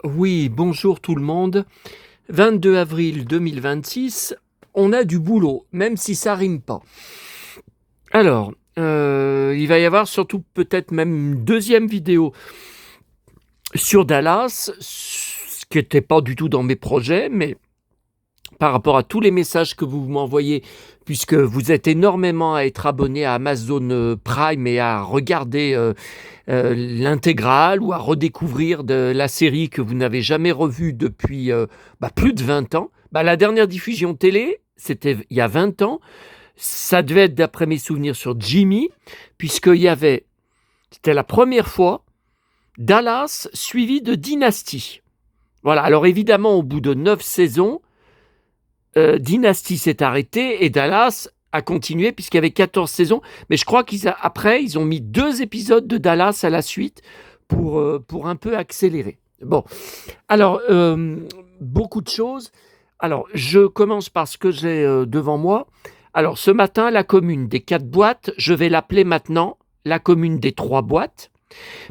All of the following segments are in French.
Oui, bonjour tout le monde. 22 avril 2026, on a du boulot, même si ça rime pas. Alors, il va y avoir surtout peut-être même une deuxième vidéo sur Dallas, ce qui n'était pas du tout dans mes projets, mais par rapport à tous les messages que vous m'envoyez, puisque vous êtes énormément à être abonné à Amazon Prime et à regarder l'intégrale ou à redécouvrir de la série que vous n'avez jamais revue depuis plus de 20 ans. La dernière diffusion télé, c'était il y a 20 ans. Ça devait être, d'après mes souvenirs, sur Jimmy, c'était la première fois, Dallas suivi de Dynasty. Voilà, alors évidemment, au bout de 9 saisons, Dynasty s'est arrêté et Dallas a continué puisqu'il y avait 14 saisons. Mais je crois qu'après, ils ont mis 2 épisodes de Dallas à la suite pour un peu accélérer. Bon, alors, beaucoup de choses. Alors, je commence par ce que j'ai devant moi. Alors, ce matin, la commune des 4 boîtes, je vais l'appeler maintenant la commune des 3 boîtes,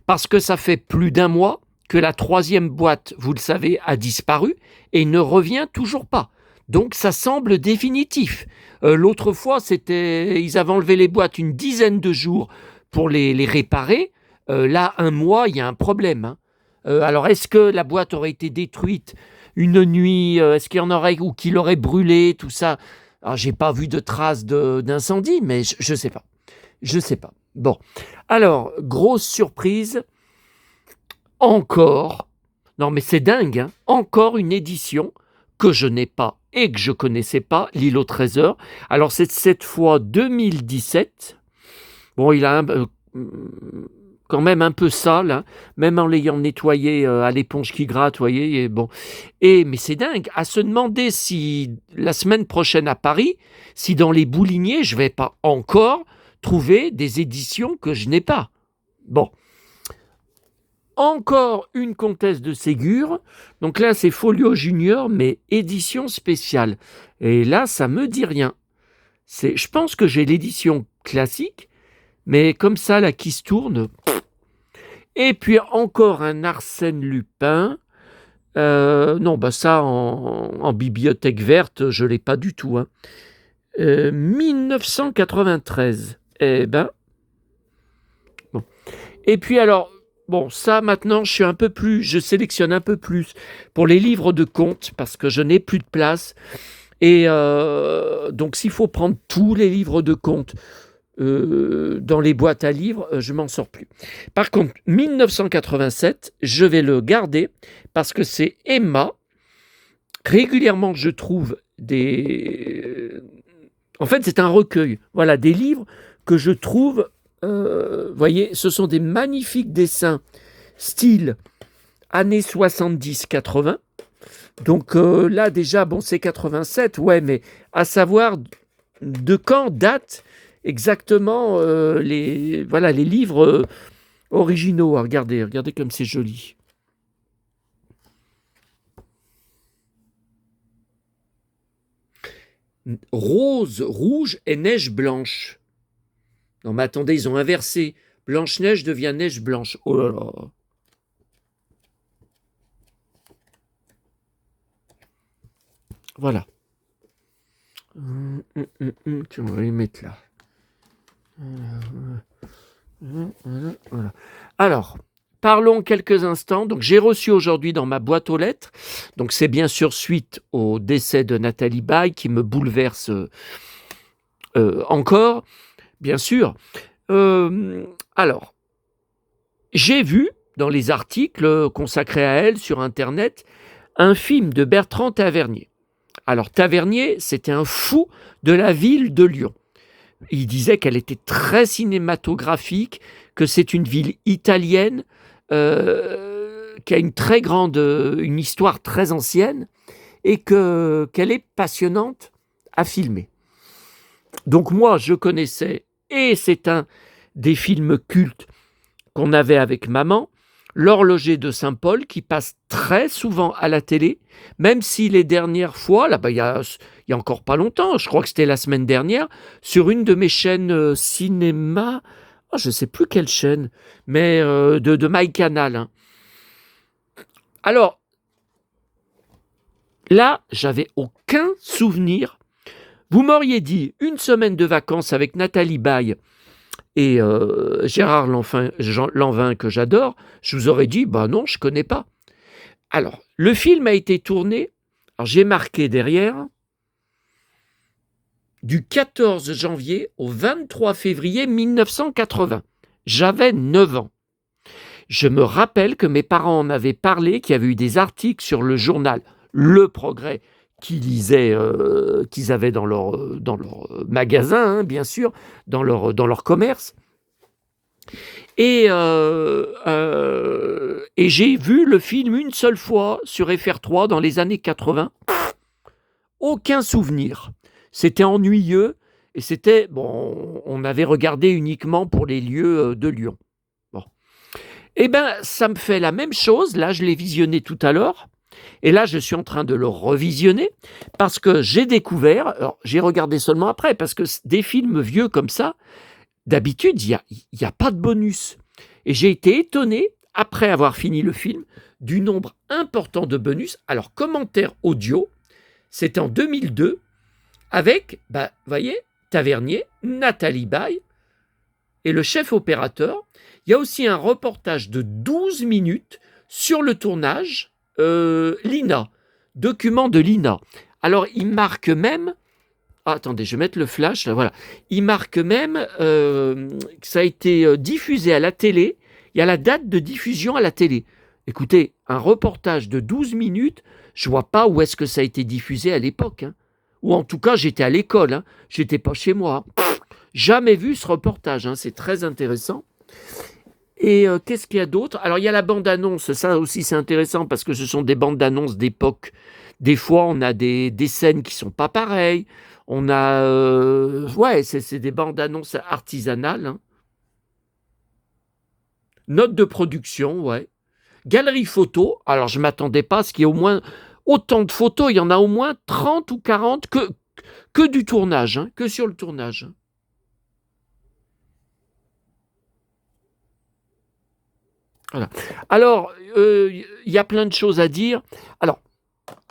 parce que ça fait plus d'un mois que la 3e boîte, vous le savez, a disparu et ne revient toujours pas. Donc ça semble définitif. L'autre fois, ils avaient enlevé les boîtes une dizaine de jours pour les réparer. Là, un mois, il y a un problème, hein. Alors, est-ce que la boîte aurait été détruite une nuit? Est-ce qu'il y en aurait ou qu'il aurait brûlé, tout ça? Alors, j'ai pas vu de traces d'incendie, mais je sais pas. Je sais pas. Bon. Alors, grosse surprise. Encore. Non, mais c'est dingue, hein. Encore une édition que je n'ai pas et que je connaissais pas, L'Île au Trésor. Alors, c'est cette fois 2017. Bon, il a quand même un peu sale, hein, même en l'ayant nettoyé à l'éponge qui gratte, vous voyez. Et bon. Mais c'est dingue, à se demander si la semaine prochaine à Paris, si dans les Bouliniers, je vais pas encore trouver des éditions que je n'ai pas. Bon. Encore une comtesse de Ségur. Donc là, c'est Folio Junior, mais édition spéciale. Et là, ça me dit rien. Je pense que j'ai l'édition classique, mais comme ça, là, qui se tourne. Et puis encore un Arsène Lupin. Non, ça, en bibliothèque verte, je ne l'ai pas du tout, hein. 1993. Eh ben. Bon. Et puis alors, bon, ça maintenant, je sélectionne un peu plus pour les livres de contes parce que je n'ai plus de place. Et donc, s'il faut prendre tous les livres de contes dans les boîtes à livres, je m'en sors plus. Par contre, 1987, je vais le garder parce que c'est Emma. Régulièrement, je trouve en fait, c'est un recueil. Voilà, des livres que je trouve. Voyez, ce sont des magnifiques dessins style années 70-80. Donc là, déjà, bon, c'est 87, ouais, mais à savoir de quand date exactement les livres originaux. Regardez comme c'est joli. Rose, rouge et neige blanche. Non, mais attendez, ils ont inversé. Blanche-Neige devient neige blanche. Oh là là. Voilà. Tu vas les mettre là. Voilà. Alors, parlons quelques instants. Donc, j'ai reçu aujourd'hui dans ma boîte aux lettres. Donc, c'est bien sûr suite au décès de Nathalie Baye qui me bouleverse encore, bien sûr. Alors, j'ai vu dans les articles consacrés à elle sur Internet un film de Bertrand Tavernier. Alors, Tavernier, c'était un fou de la ville de Lyon. Il disait qu'elle était très cinématographique, que c'est une ville italienne qui a une histoire très ancienne et qu'elle est passionnante à filmer. Donc moi, je connaissais, et c'est un des films cultes qu'on avait avec maman, L'Horloger de Saint-Paul, qui passe très souvent à la télé, même si les dernières fois, là, il y a encore pas longtemps, je crois que c'était la semaine dernière, sur une de mes chaînes cinéma, je ne sais plus quelle chaîne, mais de MyCanal, hein. Alors, là, j'avais aucun souvenir. Vous m'auriez dit une semaine de vacances avec Nathalie Baye et Gérard Lanvin, que j'adore, je vous aurais dit, bah non, je connais pas. Alors, le film a été tourné, alors j'ai marqué derrière, du 14 janvier au 23 février 1980. J'avais 9 ans. Je me rappelle que mes parents en avaient parlé, qu'il y avait eu des articles sur le journal Le Progrès qu'ils avaient dans leur magasin, hein, bien sûr, dans leur commerce. Et j'ai vu le film une seule fois sur FR3 dans les années 80. Aucun souvenir. C'était ennuyeux et c'était, bon, on avait regardé uniquement pour les lieux de Lyon. Bon. Eh bien, ça me fait la même chose. Là, je l'ai visionné tout à l'heure. Et là, je suis en train de le revisionner parce que j'ai découvert, alors j'ai regardé seulement après, parce que des films vieux comme ça, d'habitude, il y a pas de bonus. Et j'ai été étonné, après avoir fini le film, du nombre important de bonus. Alors, commentaire audio, c'était en 2002, avec, vous voyez, Tavernier, Nathalie Baye et le chef opérateur. Il y a aussi un reportage de 12 minutes sur le tournage, l'INA, document de l'INA. Alors, il marque même, attendez, je vais mettre le flash, là, voilà. Il marque même que ça a été diffusé à la télé, il y a la date de diffusion à la télé. Écoutez, un reportage de 12 minutes, je ne vois pas où est-ce que ça a été diffusé à l'époque. Hein. Ou en tout cas, j'étais à l'école, hein. Je n'étais pas chez moi. Jamais vu ce reportage, hein. C'est très intéressant. Et qu'est-ce qu'il y a d'autre? Alors, il y a la bande-annonce, ça aussi c'est intéressant parce que ce sont des bandes-annonces d'époque. Des fois, on a des scènes qui ne sont pas pareilles. On a... ouais, c'est des bandes-annonces artisanales. Hein. Note de production, ouais. Galerie photo, alors je ne m'attendais pas à ce qu'il y ait au moins autant de photos. Il y en a au moins 30 ou 40 que du tournage, hein, que sur le tournage. Voilà. Alors, il y a plein de choses à dire. Alors,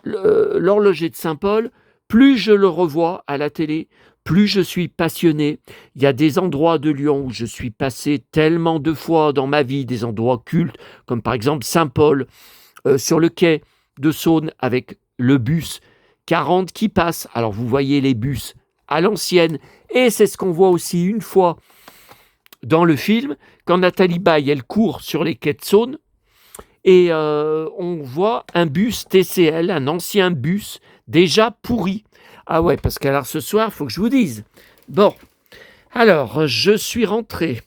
l'horloger de Saint-Paul, plus je le revois à la télé, plus je suis passionné. Il y a des endroits de Lyon où je suis passé tellement de fois dans ma vie, des endroits cultes, comme par exemple Saint-Paul, sur le quai de Saône avec le bus 40 qui passe. Alors vous voyez les bus à l'ancienne, et c'est ce qu'on voit aussi une fois dans le film, quand Nathalie Baye, elle court sur les quais de Saône, et on voit un bus TCL, un ancien bus déjà pourri. Ah ouais, parce qu'alors ce soir, il faut que je vous dise. Bon, alors, je suis rentré.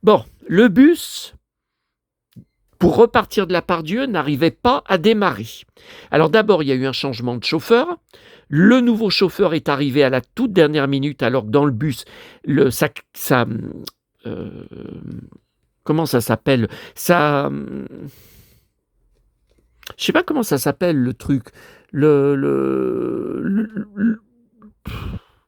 Bon, le bus, pour repartir de la Part-Dieu, n'arrivait pas à démarrer. Alors d'abord, il y a eu un changement de chauffeur. Le nouveau chauffeur est arrivé à la toute dernière minute, alors que dans le bus, comment ça s'appelle? Ça... Je sais pas comment ça s'appelle le truc.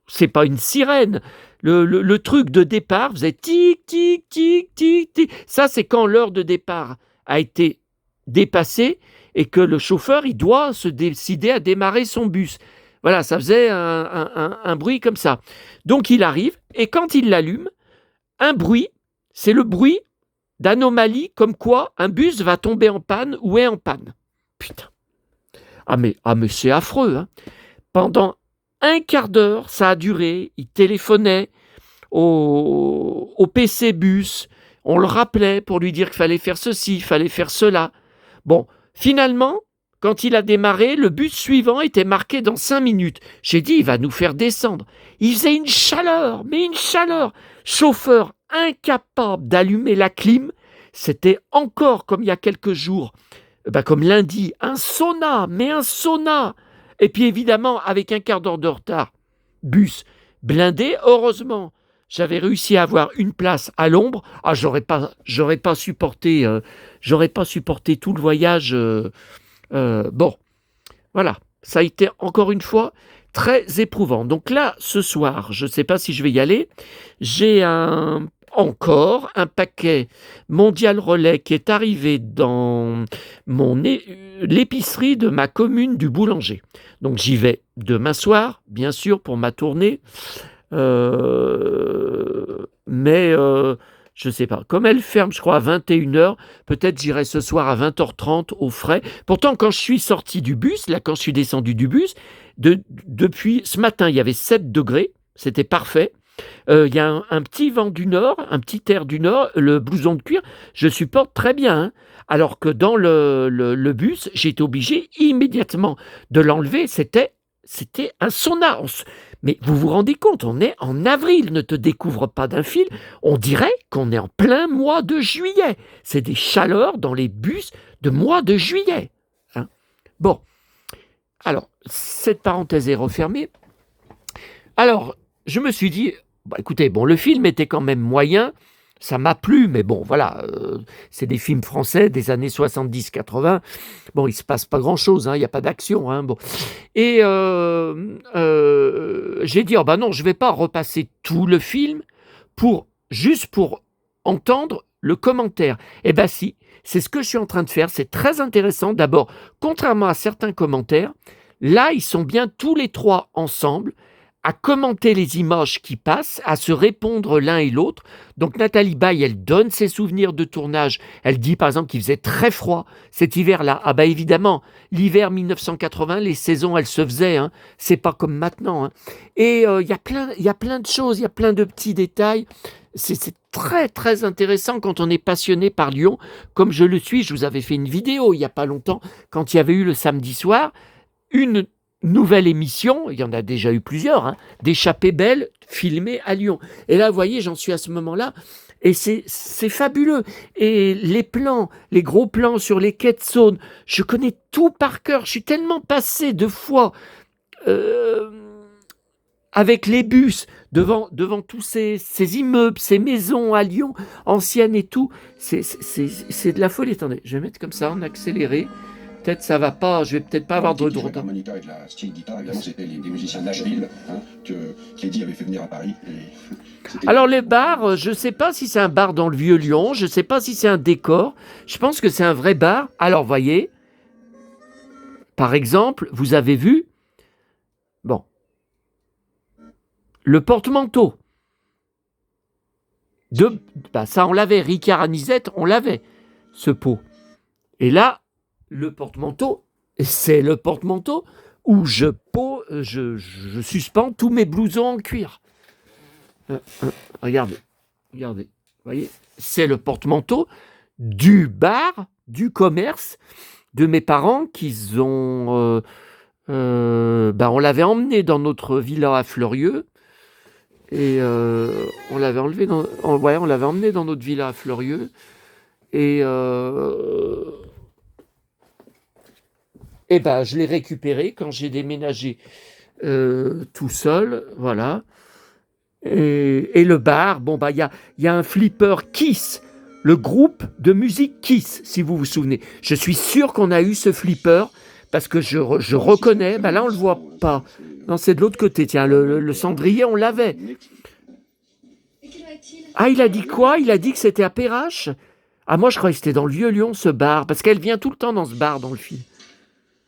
C'est pas une sirène. Le truc de départ faisait tic, tic, tic, tic, tic. Ça, c'est quand l'heure de départ a été dépassée et que le chauffeur, il doit se décider à démarrer son bus. Voilà, ça faisait un bruit comme ça. Donc, il arrive et quand il l'allume, un bruit, c'est le bruit d'anomalie comme quoi un bus va tomber en panne ou est en panne. Putain. Ah mais c'est affreux. Hein. Pendant un quart d'heure, ça a duré. Il téléphonait au PC bus. On le rappelait pour lui dire qu'il fallait faire ceci, il fallait faire cela. Bon, finalement, quand il a démarré, le bus suivant était marqué dans 5 minutes. J'ai dit, il va nous faire descendre. Il faisait une chaleur, mais une chaleur. Chauffeur incapable d'allumer la clim. C'était encore comme il y a quelques jours. Comme lundi, un sauna, mais un sauna. Et puis évidemment, avec un quart d'heure de retard, bus blindé. Heureusement, j'avais réussi à avoir une place à l'ombre. Ah, j'aurais pas supporté tout le voyage. Bon, voilà, ça a été encore une fois très éprouvant. Donc là, ce soir, je ne sais pas si je vais y aller. J'ai un encore un paquet Mondial Relais qui est arrivé dans l'épicerie de ma commune du Boulanger. Donc j'y vais demain soir, bien sûr, pour ma tournée. Mais je ne sais pas. Comme elle ferme, je crois, à 21h, peut-être j'irai ce soir à 20h30 au frais. Pourtant, quand je suis sorti du bus, là, quand je suis descendu du bus, depuis ce matin, il y avait 7 degrés. C'était parfait. Il y a un petit vent du nord, un petit air du nord, le blouson de cuir, je supporte très bien, hein. Alors que dans le bus, j'ai été obligé immédiatement de l'enlever. C'était un sauna. Mais vous vous rendez compte, on est en avril, ne te découvre pas d'un fil. On dirait qu'on est en plein mois de juillet. C'est des chaleurs dans les bus de mois de juillet, hein. Bon, alors, cette parenthèse est refermée. Alors, je me suis dit, bah, écoutez, bon, le film était quand même moyen, ça m'a plu, mais bon, voilà, c'est des films français des années 70-80. Bon, il se passe pas grand-chose, hein, il n'y a pas d'action, hein, bon. Et j'ai dit, oh bah non, je vais pas repasser tout le film juste pour entendre le commentaire. Eh ben si, c'est ce que je suis en train de faire, c'est très intéressant. D'abord, contrairement à certains commentaires, là, ils sont bien tous les trois ensemble à commenter les images qui passent, à se répondre l'un et l'autre. Donc Nathalie Baye, elle donne ses souvenirs de tournage. Elle dit par exemple qu'il faisait très froid cet hiver-là. Ah bah évidemment, l'hiver 1980, les saisons, elles se faisaient, hein. C'est pas comme maintenant, hein. Et il y a plein de choses, il y a plein de petits détails. C'est très très intéressant quand on est passionné par Lyon, comme je le suis. Je vous avais fait une vidéo il n'y a pas longtemps, quand il y avait eu le samedi soir, une nouvelle émission, il y en a déjà eu plusieurs, hein, d'Échappée belle filmée à Lyon. Et là, vous voyez, j'en suis à ce moment-là, et c'est fabuleux. Et les plans, les gros plans sur les quais de Saône, je connais tout par cœur. Je suis tellement passé de fois avec les bus devant tous ces immeubles, ces maisons à Lyon, anciennes et tout. C'est de la folie. Attendez, je vais mettre comme ça en accéléré. Peut-être ça va pas, je vais peut-être pas avoir de retard. L'harmonica et de la steel guitare, évidemment, c'était des musiciens de Nashville, hein, que Lady avait fait venir à Paris. Alors les bars, je ne sais pas si c'est un bar dans le vieux Lyon, je ne sais pas si c'est un décor, je pense que c'est un vrai bar. Alors voyez, par exemple, vous avez vu, bon, le porte-manteau. Ça on l'avait, Ricard Anisette, on l'avait, ce pot. Et là, le porte-manteau, c'est le porte-manteau où je suspends tous mes blousons en cuir. Regardez, vous voyez, c'est le porte-manteau du bar, du commerce de mes parents qu'ils ont... on l'avait emmené dans notre villa à Fleurieux et on l'avait emmené dans notre villa à Fleurieux et je l'ai récupéré quand j'ai déménagé tout seul, voilà. Et le bar, il y a un flipper Kiss, le groupe de musique Kiss, si vous vous souvenez. Je suis sûr qu'on a eu ce flipper, parce que je reconnais, là on le voit pas. Non, c'est de l'autre côté, tiens, le cendrier, on l'avait. Ah, il a dit quoi? Il a dit que c'était à Perrache? Ah, moi je croyais que c'était dans le vieux Lyon, ce bar, parce qu'elle vient tout le temps dans ce bar, dans le film.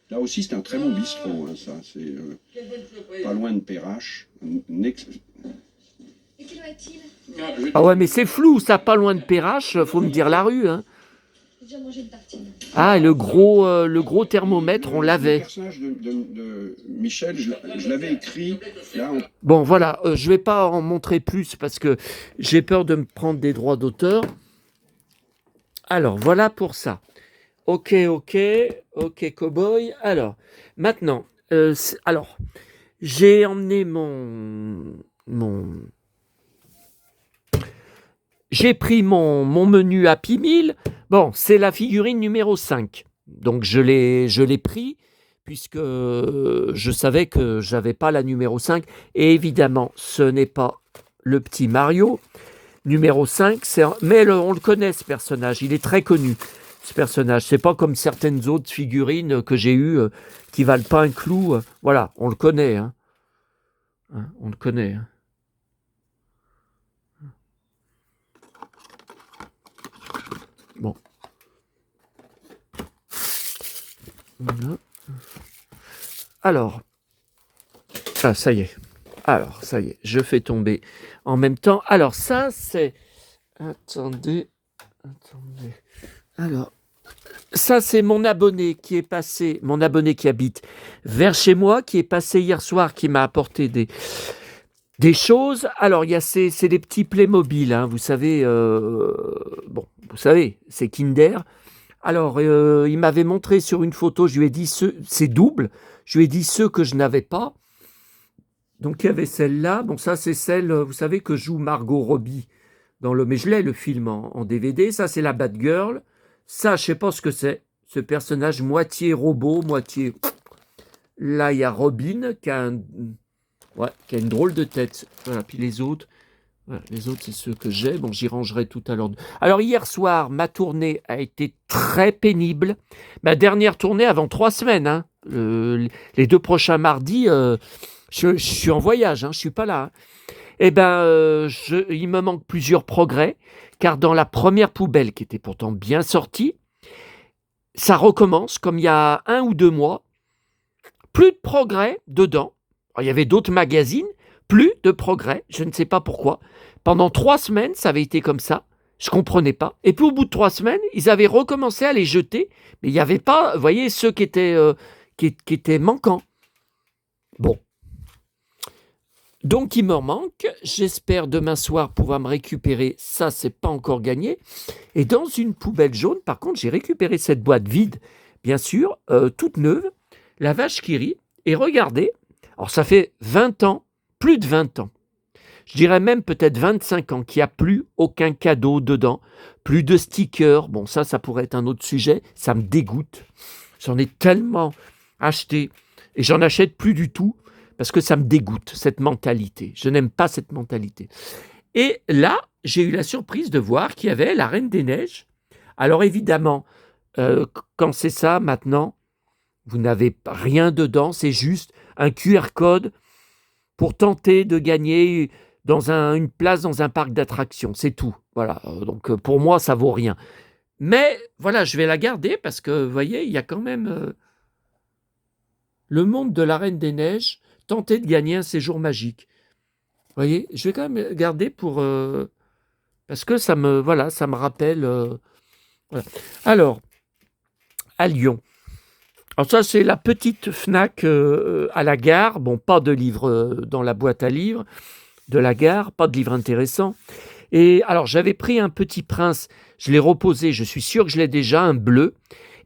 Là aussi, c'est un très bon bistrot, hein, ça. C'est pas loin de Perrache. Ah ouais, mais c'est flou, ça, pas loin de Perrache, faut me dire la rue, hein. Ah, et le gros thermomètre, on l'avait. Le personnage de Michel, je l'avais écrit. Là, Bon, voilà, je vais pas en montrer plus parce que j'ai peur de me prendre des droits d'auteur. Alors, voilà pour ça. Ok, cowboy. Alors, maintenant, j'ai emmené j'ai pris mon menu Happy Meal. Bon, c'est la figurine numéro 5. Donc, je l'ai pris puisque je savais que j'avais pas la numéro 5. Et évidemment, ce n'est pas le petit Mario. Numéro 5, mais on le connaît, ce personnage. Il est très connu, ce personnage. C'est pas comme certaines autres figurines que j'ai eues qui valent pas un clou. Voilà, on le connaît, hein. On le connaît, hein. Bon. Voilà. Alors. Ah, ça y est. Alors, ça y est. Je fais tomber en même temps. Alors, ça, c'est... Attendez. Alors, ça, c'est mon abonné qui est passé, mon abonné qui habite vers chez moi, qui est passé hier soir, qui m'a apporté des choses. Alors, il y a c'est des petits Playmobil, hein, vous savez, bon, vous savez, c'est Kinder. Alors, il m'avait montré sur une photo, je lui ai dit, c'est double, je lui ai dit ceux que je n'avais pas. Donc, il y avait celle-là. Bon, ça, c'est celle, vous savez, que joue Margot Robbie dans mais je l'ai, le film en DVD. Ça, c'est la Batgirl. Ça, je sais pas ce que c'est. Ce personnage moitié robot, moitié... Là, il y a Robin qui a une drôle de tête. Voilà. Puis les autres, c'est ceux que j'ai. Bon, j'y rangerai tout à l'heure. Alors, hier soir, ma tournée a été très pénible. Ma dernière tournée avant 3 semaines. Hein. Les 2 prochains mardis, je suis en voyage. Hein, je suis pas là. Hein. Eh bien, il me manque plusieurs progrès, car dans la première poubelle, qui était pourtant bien sortie, ça recommence comme il y a 1 ou 2 mois. Plus de progrès dedans. Alors, il y avait d'autres magazines, plus de progrès, je ne sais pas pourquoi. Pendant 3 semaines, ça avait été comme ça, je ne comprenais pas. Et puis au bout de 3 semaines, ils avaient recommencé à les jeter, mais il n'y avait pas, vous voyez, ceux qui étaient manquants. Bon. Donc, il me manque. J'espère demain soir pouvoir me récupérer. Ça, c'est pas encore gagné. Et dans une poubelle jaune, par contre, j'ai récupéré cette boîte vide, bien sûr, toute neuve, la vache qui rit. Et regardez, alors ça fait 20 ans, plus de 20 ans. Je dirais même peut-être 25 ans qu'il n'y a plus aucun cadeau dedans, plus de stickers. Bon, ça pourrait être un autre sujet. Ça me dégoûte. J'en ai tellement acheté et j'en achète plus du tout. Parce que ça me dégoûte, cette mentalité. Je n'aime pas cette mentalité. Et là, j'ai eu la surprise de voir qu'il y avait la Reine des Neiges. Alors évidemment, quand c'est ça, maintenant, vous n'avez rien dedans, c'est juste un QR code pour tenter de gagner une place dans un parc d'attractions. C'est tout. Voilà. Donc pour moi, ça vaut rien. Mais voilà, je vais la garder parce que, vous voyez, il y a quand même le monde de la Reine des Neiges. Tenter de gagner un séjour magique. Vous voyez, je vais quand même garder pour... parce que ça me rappelle... voilà. Alors, à Lyon. Alors ça, c'est la petite Fnac à la gare. Bon, pas de livre dans la boîte à livres de la gare, pas de livre intéressant. Et alors, j'avais pris un Petit Prince, je l'ai reposé, je suis sûr que je l'ai déjà, un bleu.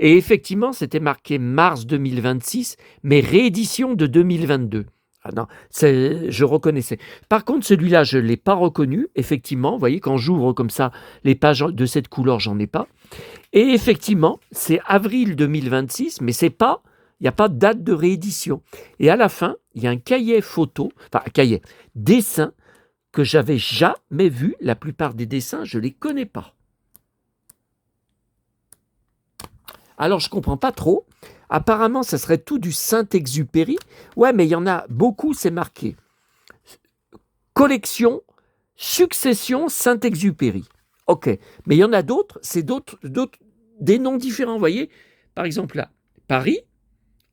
Et effectivement, c'était marqué mars 2026, mais réédition de 2022. Ah non, je reconnaissais. Par contre, celui-là, je ne l'ai pas reconnu, effectivement. Vous voyez, quand j'ouvre comme ça, les pages de cette couleur, j'en ai pas. Et effectivement, c'est avril 2026, mais il n'y a pas de date de réédition. Et à la fin, il y a un cahier photo, enfin un cahier dessin, que j'avais jamais vu. La plupart des dessins, je ne les connais pas. Alors, je ne comprends pas trop. Apparemment, ça serait tout du Saint-Exupéry. Ouais, mais il y en a beaucoup, c'est marqué. Collection, succession, Saint-Exupéry. Ok, mais il y en a d'autres, c'est des noms différents. Vous voyez, par exemple là, Paris,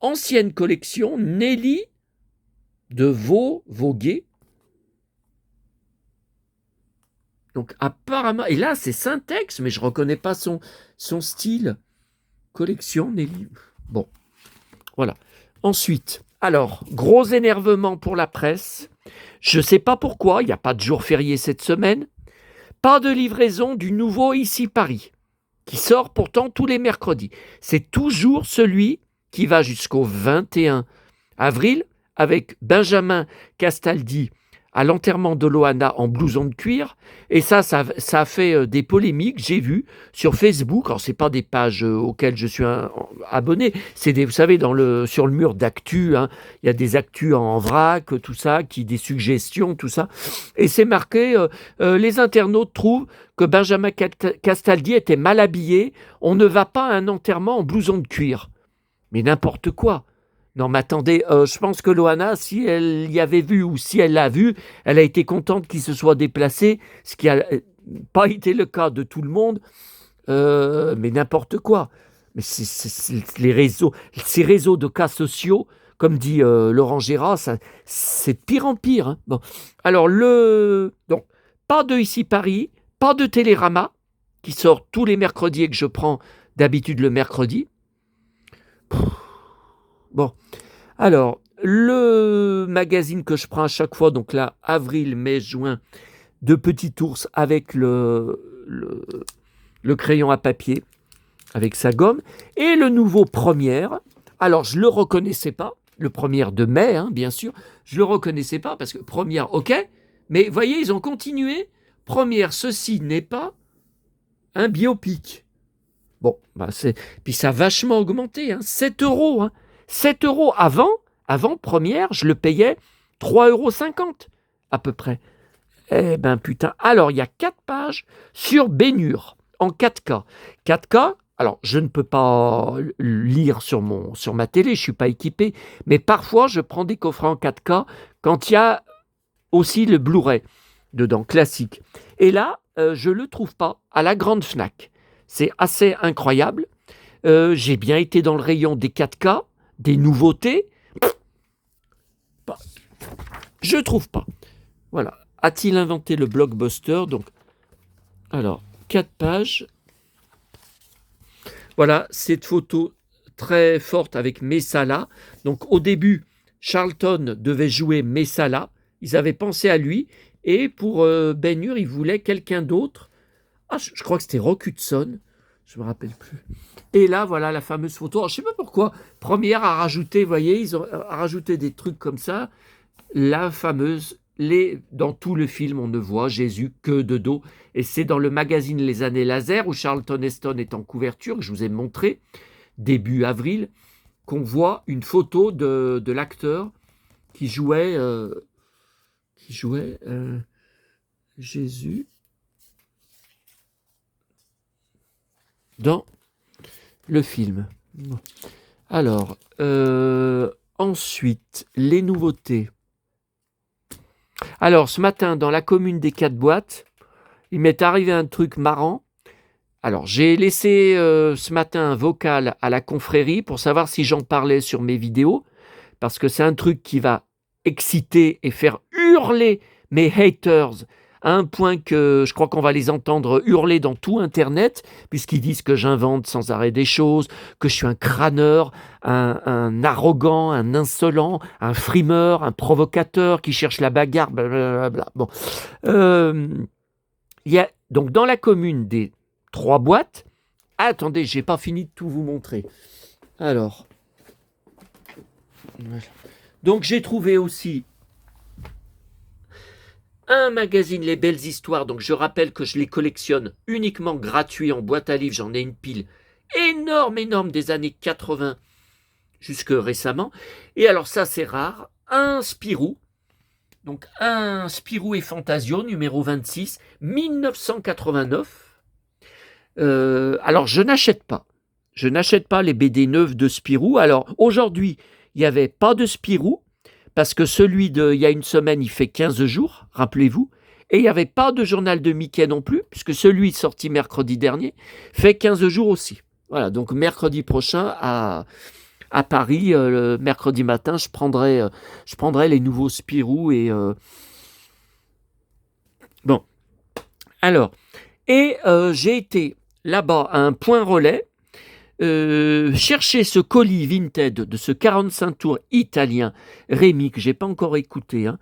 ancienne collection, Nelly de Voguet. Donc apparemment, et là c'est Syntex, mais je ne reconnais pas son style. Collection Nelly. Bon, voilà. Ensuite, alors, gros énervement pour la presse. Je ne sais pas pourquoi, il n'y a pas de jour férié cette semaine. Pas de livraison du nouveau Ici Paris, qui sort pourtant tous les mercredis. C'est toujours celui qui va jusqu'au 21 avril avec Benjamin Castaldi à l'enterrement de Loana en blouson de cuir. Et ça a fait des polémiques, j'ai vu, sur Facebook. Alors, ce n'est pas des pages auxquelles je suis abonné. C'est vous savez, sur le mur d'actu, hein, il y a des actus en vrac, tout ça, des suggestions, tout ça. Et c'est marqué, les internautes trouvent que Benjamin Castaldi était mal habillé. On ne va pas à un enterrement en blouson de cuir. Mais n'importe quoi. Non, mais attendez, je pense que Loana, si elle y avait vu ou si elle l'a vu, elle a été contente qu'il se soit déplacé, ce qui n'a pas été le cas de tout le monde. mais n'importe quoi. Mais c'est les réseaux, ces réseaux de cas sociaux, comme dit Laurent Gérard, c'est de pire en pire. Hein. Bon. Alors, donc, pas de Ici Paris, pas de Télérama, qui sort tous les mercredis et que je prends d'habitude le mercredi. Bon, alors, le magazine que je prends à chaque fois, donc là, avril, mai, juin, de Petit Ours avec le crayon à papier, avec sa gomme, et le nouveau Première. Alors, je ne le reconnaissais pas, le Première de mai, hein, bien sûr, je ne le reconnaissais pas, parce que Première, ok, mais vous voyez, ils ont continué. Première, ceci n'est pas un biopic. Bon, bah puis ça a vachement augmenté, hein, 7 €. Hein. 7 € avant Première, je le payais 3,50 € à peu près. Eh ben putain, alors il y a 4 pages sur Bénure en 4K. 4K, alors je ne peux pas lire sur ma télé, je ne suis pas équipé, mais parfois je prends des coffrets en 4K quand il y a aussi le Blu-ray dedans, classique. Et là, je ne le trouve pas à la grande Fnac. C'est assez incroyable. J'ai bien été dans le rayon des 4K, des nouveautés. Je ne trouve pas. Voilà. A-t-il inventé le blockbuster? Donc, alors, 4 pages. Voilà, cette photo très forte avec Messala. Donc, au début, Charlton devait jouer Messala. Ils avaient pensé à lui. Et pour Ben-Hur, ils voulaient quelqu'un d'autre. Ah, je crois que c'était Rock Hudson. Je ne me rappelle plus. Et là, voilà la fameuse photo. Alors, je ne sais pas pourquoi. Première a rajouté, vous voyez, ils ont rajouté des trucs comme ça. La fameuse, dans tout le film, on ne voit Jésus que de dos. Et c'est dans le magazine Les Années Laser, où Charlton Heston est en couverture, que je vous ai montré, début avril, qu'on voit une photo de l'acteur qui jouait Jésus dans le film. Alors, ensuite, les nouveautés. Alors, ce matin, dans la commune des 4 boîtes, il m'est arrivé un truc marrant. Alors, j'ai laissé ce matin un vocal à la confrérie pour savoir si j'en parlais sur mes vidéos, parce que c'est un truc qui va exciter et faire hurler mes haters à un point que je crois qu'on va les entendre hurler dans tout Internet, puisqu'ils disent que j'invente sans arrêt des choses, que je suis un crâneur, un arrogant, un insolent, un frimeur, un provocateur qui cherche la bagarre, blablabla. Bon. Il y a donc dans la commune des 3 boîtes. Attendez, j'ai pas fini de tout vous montrer. Alors, voilà. Donc j'ai trouvé aussi un magazine Les Belles Histoires. Donc je rappelle que je les collectionne uniquement gratuit en boîte à livres. J'en ai une pile énorme des années 80 jusque récemment. Et alors ça c'est rare. Un Spirou. Donc un Spirou et Fantasio numéro 26 1989. Alors je n'achète pas. Je n'achète pas les BD neuves de Spirou. Alors aujourd'hui il n'y avait pas de Spirou. Parce que celui il y a une semaine, il fait 15 jours, rappelez-vous. Et il n'y avait pas de journal de Mickey non plus, puisque celui sorti mercredi dernier fait 15 jours aussi. Voilà, donc mercredi prochain à Paris, le mercredi matin, je prendrai les nouveaux Spirou. Et bon, alors, et j'ai été là-bas à un point relais, chercher ce colis Vinted de ce 45 tours italien Rémi que j'ai pas encore écouté, hein.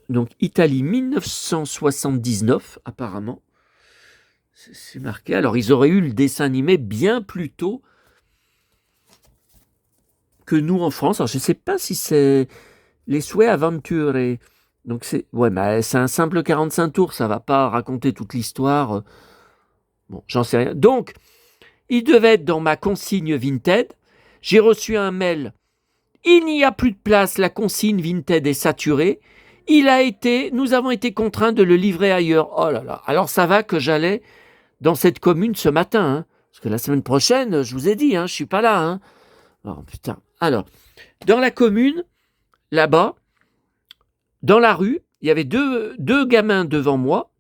Donc Italie 1979 apparemment, c'est marqué. Alors ils auraient eu le dessin animé bien plus tôt que nous en France. Alors je sais pas si c'est les souhaits Aventure. Donc c'est mais c'est un simple 45 tours, ça va pas raconter toute l'histoire. Bon, j'en sais rien. Donc il devait être dans ma consigne Vinted. J'ai reçu un mail. Il n'y a plus de place, la consigne Vinted est saturée. Nous avons été contraints de le livrer ailleurs. Oh là là. Alors ça va que j'allais dans cette commune ce matin. Hein, parce que la semaine prochaine, je vous ai dit, je ne suis pas là. Hein. Oh putain. Alors, dans la commune, là-bas, dans la rue, il y avait deux gamins devant moi.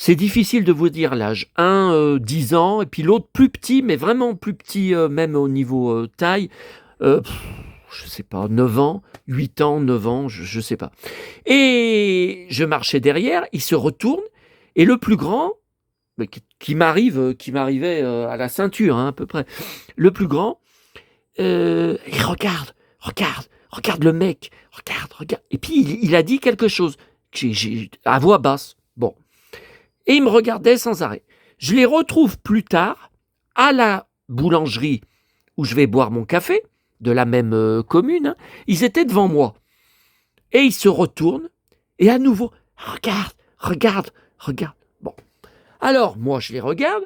C'est difficile de vous dire l'âge. Un, 10 ans, et puis l'autre plus petit, mais vraiment plus petit, même au niveau taille. Je sais pas, 9 ans, 8 ans, 9 ans, je sais pas. Et je marchais derrière, il se retourne, et le plus grand, mais qui m'arrivait à la ceinture, hein, à peu près, le plus grand, il regarde le mec, regarde. Et puis il a dit quelque chose, à voix basse. Bon. Et il me regardait sans arrêt. Je les retrouve plus tard à la boulangerie où je vais boire mon café, de la même commune. Hein. Ils étaient devant moi. Et ils se retournent, et à nouveau, regarde. Bon. Alors, moi, je les regarde,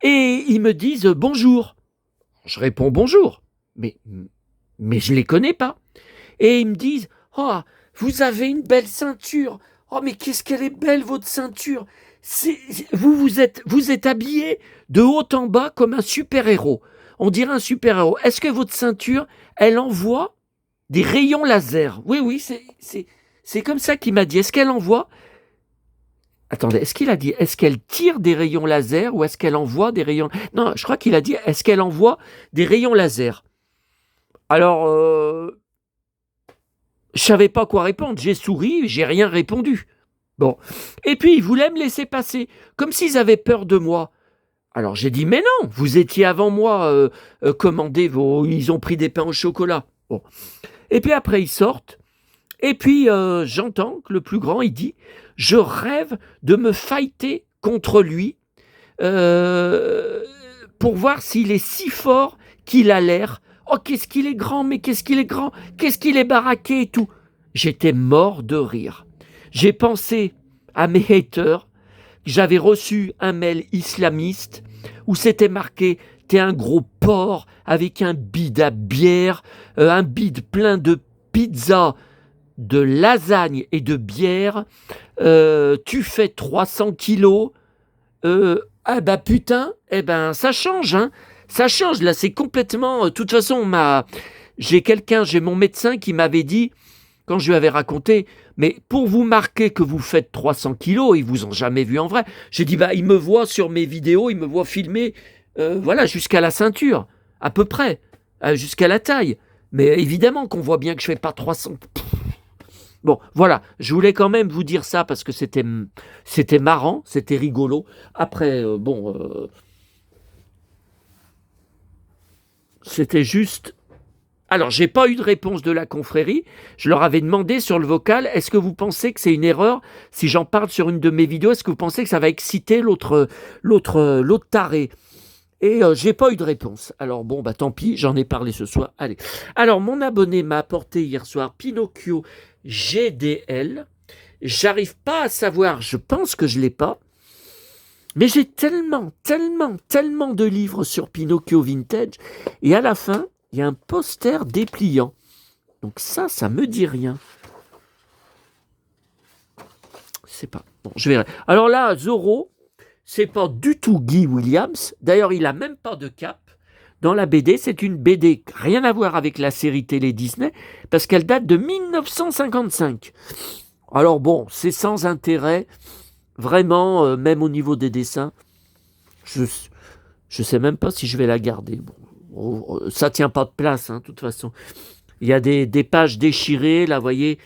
et ils me disent bonjour. Je réponds bonjour, mais je ne les connais pas. Et ils me disent, oh, vous avez une belle ceinture. Oh, mais qu'est-ce qu'elle est belle, votre ceinture. Vous êtes habillé de haut en bas comme un super-héros. On dirait un super-héros. Est-ce que votre ceinture, elle envoie des rayons laser? Oui, c'est comme ça qu'il m'a dit. Est-ce qu'elle envoie... Attendez, est-ce qu'il a dit, est-ce qu'elle tire des rayons laser ou est-ce qu'elle envoie des rayons... Non, je crois qu'il a dit, est-ce qu'elle envoie des rayons laser? Alors, je savais pas quoi répondre. J'ai souri, j'ai rien répondu. Bon. Et puis, ils voulaient me laisser passer, comme s'ils avaient peur de moi. Alors, j'ai dit, mais non, vous étiez avant moi commandé Ils ont pris des pains au chocolat. Bon. Et puis après, ils sortent. Et puis, j'entends que le plus grand, il dit, je rêve de me fighter contre lui pour voir s'il est si fort qu'il a l'air. Oh, qu'est-ce qu'il est grand, mais qu'est-ce qu'il est grand, qu'est-ce qu'il est baraqué et tout. J'étais mort de rire. J'ai pensé à mes haters. J'avais reçu un mail islamiste où c'était marqué « T'es un gros porc avec un bide à bière, un bide plein de pizza, de lasagne et de bière. Tu fais 300 kilos. Ah bah putain, ça change, hein. Ça change, là, c'est complètement... De toute façon, j'ai mon médecin qui m'avait dit, quand je lui avais raconté, mais pour vous marquer que vous faites 300 kilos, ils vous ont jamais vu en vrai. J'ai dit, il me voit sur mes vidéos, il me voit filmer, jusqu'à la ceinture, à peu près, jusqu'à la taille. Mais évidemment qu'on voit bien que je fais pas 300... Bon, voilà, je voulais quand même vous dire ça parce que c'était marrant, c'était rigolo. Après, c'était juste... Alors, j'ai pas eu de réponse de la confrérie. Je leur avais demandé sur le vocal, est-ce que vous pensez que c'est une erreur si j'en parle sur une de mes vidéos? Est-ce que vous pensez que ça va exciter l'autre taré? Et j'ai pas eu de réponse. Alors tant pis, j'en ai parlé ce soir. Allez. Alors, mon abonné m'a apporté hier soir Pinocchio GDL. J'arrive pas à savoir, je pense que je l'ai pas. Mais j'ai tellement de livres sur Pinocchio Vintage. Et à la fin, il y a un poster dépliant. Donc ça me dit rien. Je sais pas. Bon, je verrai. Alors là, Zorro, c'est pas du tout Guy Williams. D'ailleurs, il a même pas de cap. Dans la BD, c'est une BD rien à voir avec la série télé Disney, parce qu'elle date de 1955. Alors c'est sans intérêt, vraiment, même au niveau des dessins. Je sais même pas si je vais la garder. Ça tient pas de place, hein, de toute façon. Il y a des pages déchirées, là, vous voyez,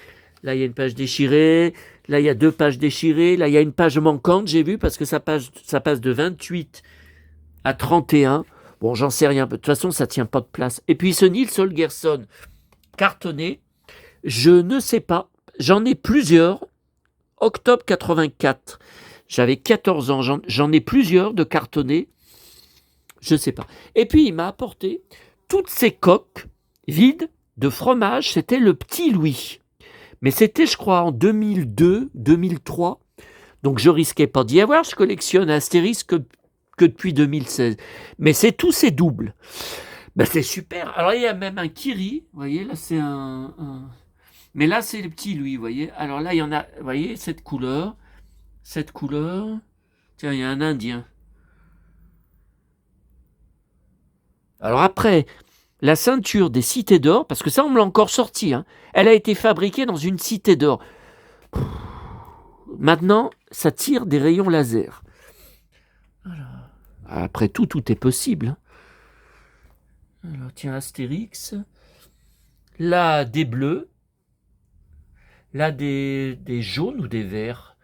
là, il y a une page déchirée, là, il y a 2 pages déchirées, là, il y a une page manquante, j'ai vu, parce que ça passe de 28 à 31. Bon, j'en sais rien, de toute façon, ça tient pas de place. Et puis, ce Nils Holgersson cartonné, je ne sais pas, j'en ai plusieurs, octobre 84, j'avais 14 ans, j'en ai plusieurs de cartonnés, je sais pas. Et puis, il m'a apporté toutes ces coques vides de fromage, c'était le Petit Louis. Mais c'était, je crois, en 2002, 2003, donc je risquais pas d'y avoir, je collectionne Astérix que depuis 2016. Mais c'est tous ces doubles. C'est super. Alors, il y a même un Kiri. Vous voyez, là, c'est un... Mais là, c'est le Petit Louis, vous voyez. Alors là, il y en a... Vous voyez, cette couleur. Tiens, il y a un Indien. Alors après, la ceinture des cités d'or, parce que ça, on me l'a encore sorti. Hein, elle a été fabriquée dans une cité d'or. maintenant, ça tire des rayons laser. Alors, après tout est possible. Alors, tiens, Astérix. Là, des bleus. Là, des jaunes ou des verts.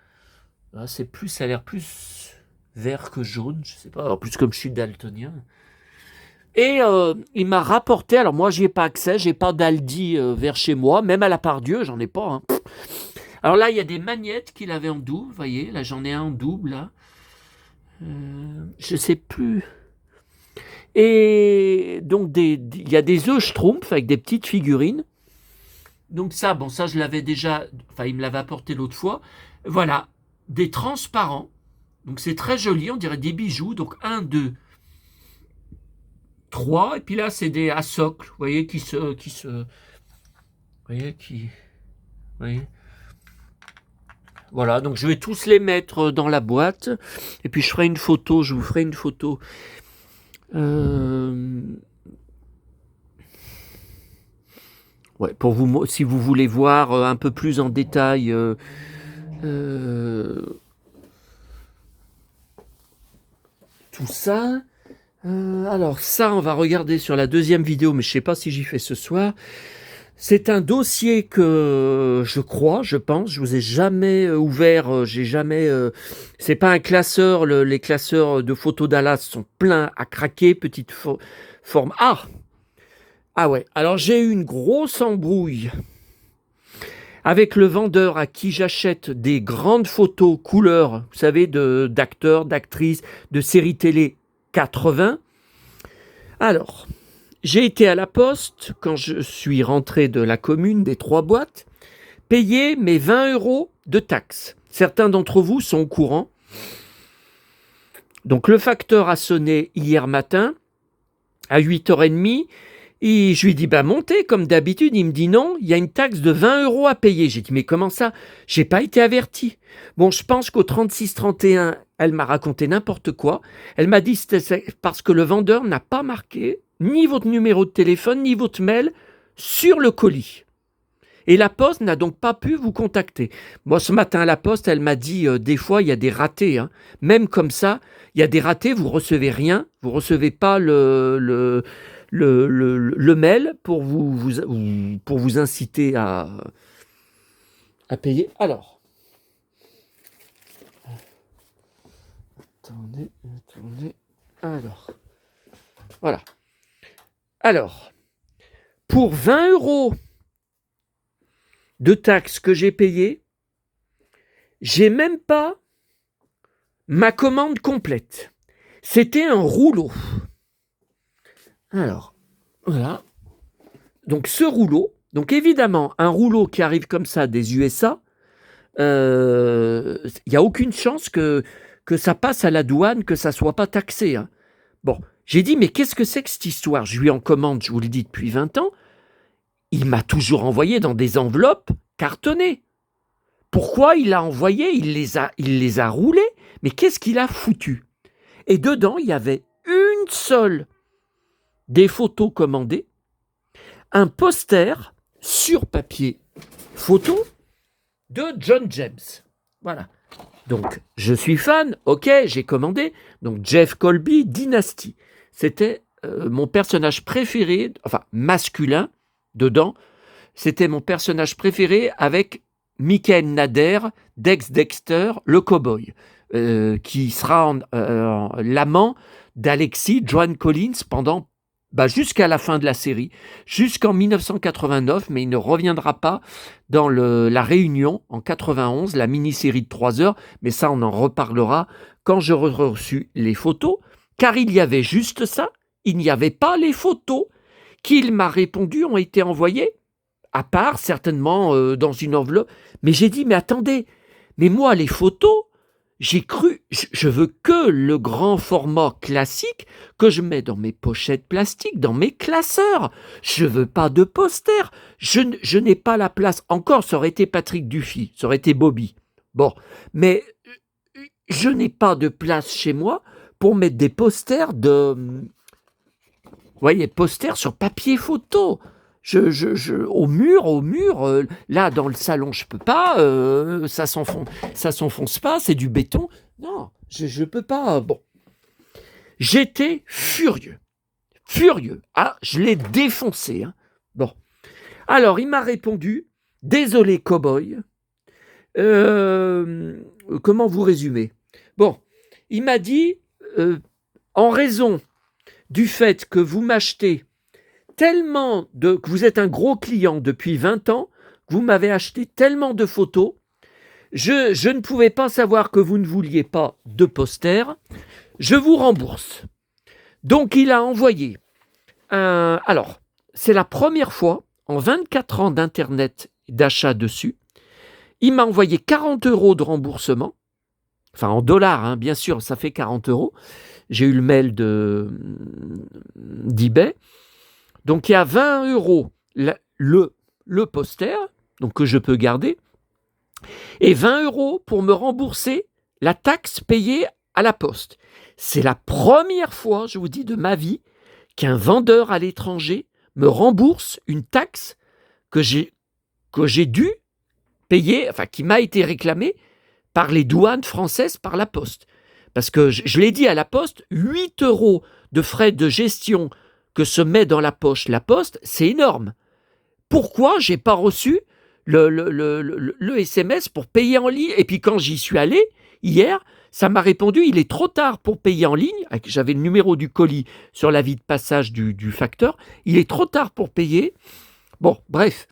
Là, ça a l'air plus vert que jaune, je sais pas. En plus, comme je suis daltonien. Et il m'a rapporté, alors moi, j'y ai pas accès, j'ai pas d'Aldi vers chez moi, même à la Pardieu, j'en ai pas. Hein. Alors là, il y a des magnettes qu'il avait en double, vous voyez, là, j'en ai un en double, là. Je sais plus. Et donc, il y a des œufs Schtroumpf avec des petites figurines. Donc ça, bon, ça, je l'avais déjà, enfin, il me l'avait apporté l'autre fois. Voilà, des transparents. Donc c'est très joli, on dirait des bijoux. Donc 1, 2, 3. Et puis là, c'est des à socle, vous voyez, vous voyez. Voilà, donc je vais tous les mettre dans la boîte. Et puis je vous ferai une photo. Ouais, pour vous, si vous voulez voir un peu plus en détail tout ça. Alors ça, on va regarder sur la deuxième vidéo, mais je ne sais pas si j'y fais ce soir. C'est un dossier que je pense, je vous ai jamais ouvert, c'est pas un classeur, les classeurs de photos Dallas sont pleins à craquer, petite forme. Ah ouais, alors j'ai eu une grosse embrouille avec le vendeur à qui j'achète des grandes photos couleurs, vous savez, d'acteurs, d'actrices, de séries télé 80. Alors, j'ai été à la poste, quand je suis rentré de la commune des 3 boîtes, payer mes 20 € de taxes. Certains d'entre vous sont au courant. Donc le facteur a sonné hier matin, à 8h30, et je lui dis, montez comme d'habitude. Il me dit non, il y a une taxe de 20 € à payer. J'ai dit, mais comment ça? J'ai pas été averti. Bon, je pense qu'au 36-31, elle m'a raconté n'importe quoi. Elle m'a dit, c'est parce que le vendeur n'a pas marqué ni votre numéro de téléphone, ni votre mail sur le colis. Et la poste n'a donc pas pu vous contacter. Moi, ce matin, la poste, elle m'a dit, des fois, il y a des ratés. Hein. Même comme ça, il y a des ratés, vous recevez rien. Vous recevez pas le mail pour vous inciter à payer. Alors, attendez, alors, voilà. Alors, pour 20 € de taxes que j'ai payées, j'ai même pas ma commande complète. C'était un rouleau. Alors, voilà. Donc ce rouleau, donc évidemment, un rouleau qui arrive comme ça des USA, il n'y a aucune chance que ça passe à la douane, que ça ne soit pas taxé. Hein. Bon, j'ai dit, mais qu'est-ce que c'est que cette histoire? Je lui en commande, je vous le dis, depuis 20 ans. Il m'a toujours envoyé dans des enveloppes cartonnées. Pourquoi il a envoyé? Il les a roulées. Mais qu'est-ce qu'il a foutu? Et dedans, il y avait une seule des photos commandées, un poster sur papier photo de John James. Voilà. Donc, je suis fan, ok, j'ai commandé. Donc, Jeff Colby, Dynasty. C'était mon personnage préféré, enfin, masculin, dedans. C'était mon personnage préféré avec Michael Nader, Dex Dexter, le cowboy, qui sera l'amant d'Alexis Joan Collins pendant jusqu'à la fin de la série, jusqu'en 1989, mais il ne reviendra pas dans la Réunion en 91, la mini-série de 3 heures, mais ça on en reparlera quand j'aurai reçu les photos, car il y avait juste ça, il n'y avait pas les photos qu'il m'a répondu ont été envoyées, à part certainement dans une enveloppe. Mais j'ai dit, mais attendez, mais moi les photos, j'ai cru, je veux que le grand format classique que je mets dans mes pochettes plastiques, dans mes classeurs. Je veux pas de poster. Je n'ai pas la place. Encore, ça aurait été Patrick Dufy, ça aurait été Bobby. Bon, mais je n'ai pas de place chez moi pour mettre des posters posters sur papier photo. Au mur, là, dans le salon, je peux pas, ça s'enfonce pas, c'est du béton. Non, je peux pas. Bon. J'étais furieux. Ah, je l'ai défoncé. Hein. Bon. Alors, il m'a répondu, désolé, cow-boy. Comment vous résumer? Bon, il m'a dit, en raison du fait que vous m'achetez que vous êtes un gros client depuis 20 ans, que vous m'avez acheté tellement de photos, je ne pouvais pas savoir que vous ne vouliez pas de poster, je vous rembourse. Donc il a envoyé alors, c'est la première fois en 24 ans d'internet d'achat dessus, il m'a envoyé 40 € de remboursement, enfin en dollars, hein, bien sûr, ça fait 40 €. J'ai eu le mail d'eBay. Donc il y a 20 € le poster, donc que je peux garder, et 20 € pour me rembourser la taxe payée à la poste. C'est la première fois, je vous dis, de ma vie, qu'un vendeur à l'étranger me rembourse une taxe que j'ai dû payer, enfin qui m'a été réclamée par les douanes françaises, par la poste. Parce que je l'ai dit à la poste, 8 € de frais de gestion que se met dans la poche la poste, c'est énorme. Pourquoi j'ai pas reçu le SMS pour payer en ligne? Et puis quand j'y suis allé, hier, ça m'a répondu, il est trop tard pour payer en ligne. J'avais le numéro du colis sur l'avis de passage du facteur. Il est trop tard pour payer. Bon, bref.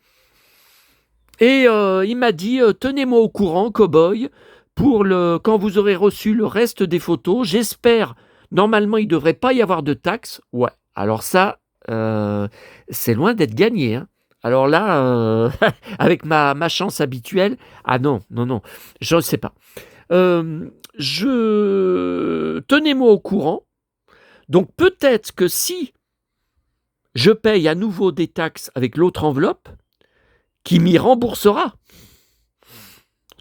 Et il m'a dit, tenez-moi au courant, cow-boy, quand vous aurez reçu le reste des photos. J'espère, normalement, il ne devrait pas y avoir de taxes. Ouais, alors ça, c'est loin d'être gagné. Hein. Alors là, avec ma chance habituelle, ah non, je ne sais pas. Tenez-moi au courant. Donc peut-être que si je paye à nouveau des taxes avec l'autre enveloppe, qui m'y remboursera.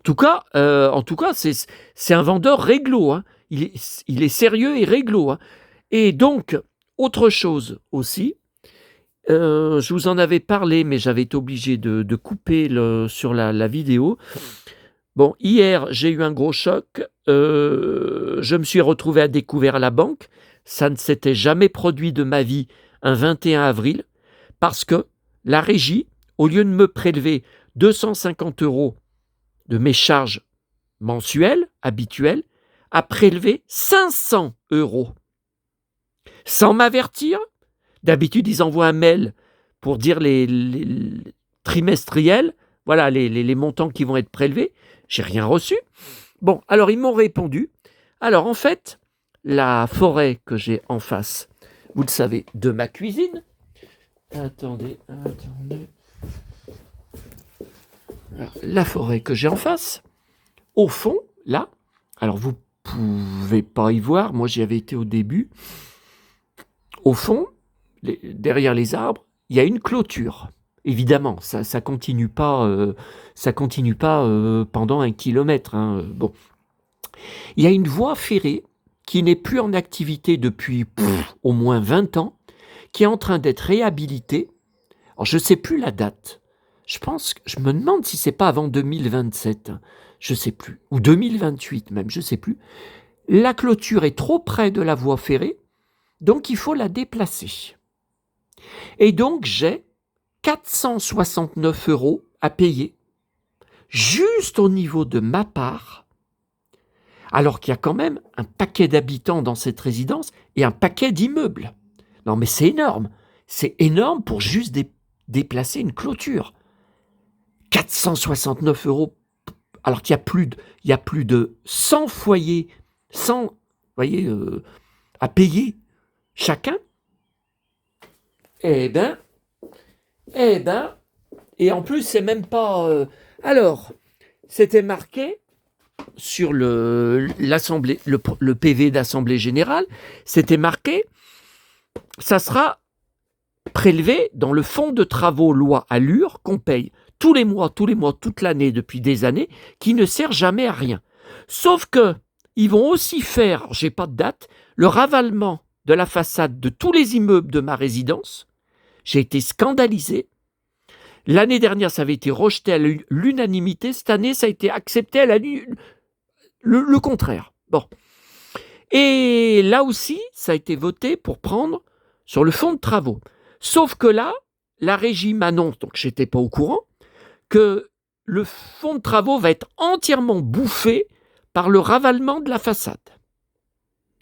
En tout cas, c'est un vendeur réglo. Hein. Il est sérieux et réglo. Hein. Et donc, autre chose aussi, je vous en avais parlé, mais j'avais été obligé de couper sur la vidéo. Bon, hier, j'ai eu un gros choc. Je me suis retrouvé à découvert à la banque. Ça ne s'était jamais produit de ma vie un 21 avril, parce que la régie, au lieu de me prélever 250 € de mes charges mensuelles, habituelles, a prélevé 500 €. Sans m'avertir. D'habitude, ils envoient un mail pour dire les trimestriels, voilà, les montants qui vont être prélevés. J'ai rien reçu. Bon, alors ils m'ont répondu. Alors en fait, la forêt que j'ai en face, vous le savez, de ma cuisine. Attendez. Alors, la forêt que j'ai en face, au fond, là, alors vous pouvez pas y voir, moi j'y avais été au début. Au fond, derrière les arbres, il y a une clôture. Évidemment, ça continue pas pendant 1 kilomètre. Hein. Bon. Il y a une voie ferrée qui n'est plus en activité depuis au moins 20 ans, qui est en train d'être réhabilitée. Alors, je ne sais plus la date. Je me demande si c'est pas avant 2027. Je ne sais plus. Ou 2028 même, je ne sais plus. La clôture est trop près de la voie ferrée, donc il faut la déplacer. Et donc, j'ai 469 € à payer, juste au niveau de ma part, alors qu'il y a quand même un paquet d'habitants dans cette résidence et un paquet d'immeubles. Non mais c'est énorme. C'est énorme pour juste déplacer une clôture. 469 €, alors qu'il y a plus de 100 foyers, 100, voyez, à payer chacun. Eh ben, et en plus, c'est même pas... Alors, c'était marqué sur l'assemblée, le PV d'Assemblée Générale, c'était marqué, ça sera prélevé dans le fonds de travaux loi Allure qu'on paye tous les mois, toute l'année, depuis des années, qui ne sert jamais à rien. Sauf que ils vont aussi faire, j'ai pas de date, le ravalement de la façade de tous les immeubles de ma résidence. J'ai été scandalisé. L'année dernière, ça avait été rejeté à l'unanimité. Cette année, ça a été accepté à le contraire. Bon. Et là aussi, ça a été voté pour prendre sur le fonds de travaux. Sauf que là, la régie m'annonce, donc je n'étais pas au courant, que le fonds de travaux va être entièrement bouffé par le ravalement de la façade.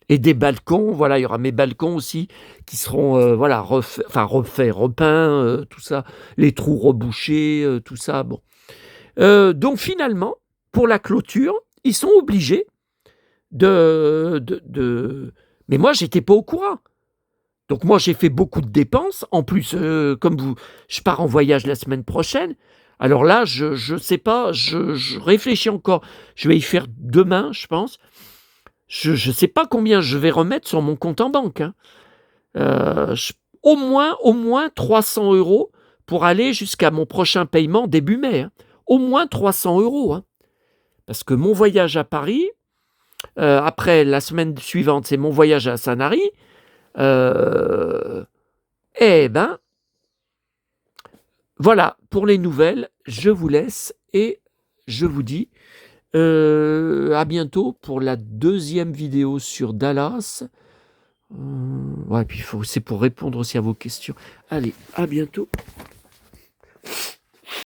Et des balcons, voilà, il y aura mes balcons aussi qui seront refaits, repeints, tout ça, les trous rebouchés, tout ça. Bon. Donc finalement, pour la clôture, ils sont obligés de... Mais moi, j'étais pas au courant. Donc moi, j'ai fait beaucoup de dépenses. En plus, je pars en voyage la semaine prochaine. Alors là, je sais pas, je réfléchis encore. Je vais y faire demain, je pense. Je ne sais pas combien je vais remettre sur mon compte en banque. Hein. Au moins 300 € pour aller jusqu'à mon prochain paiement début mai. Hein. Au moins 300 €. Hein. Parce que mon voyage à Paris, après la semaine suivante, c'est mon voyage à Sanary. Eh ben, voilà, pour les nouvelles, je vous laisse et je vous dis à bientôt pour la deuxième vidéo sur Dallas. Ouais, puis c'est pour répondre aussi à vos questions. Allez, à bientôt.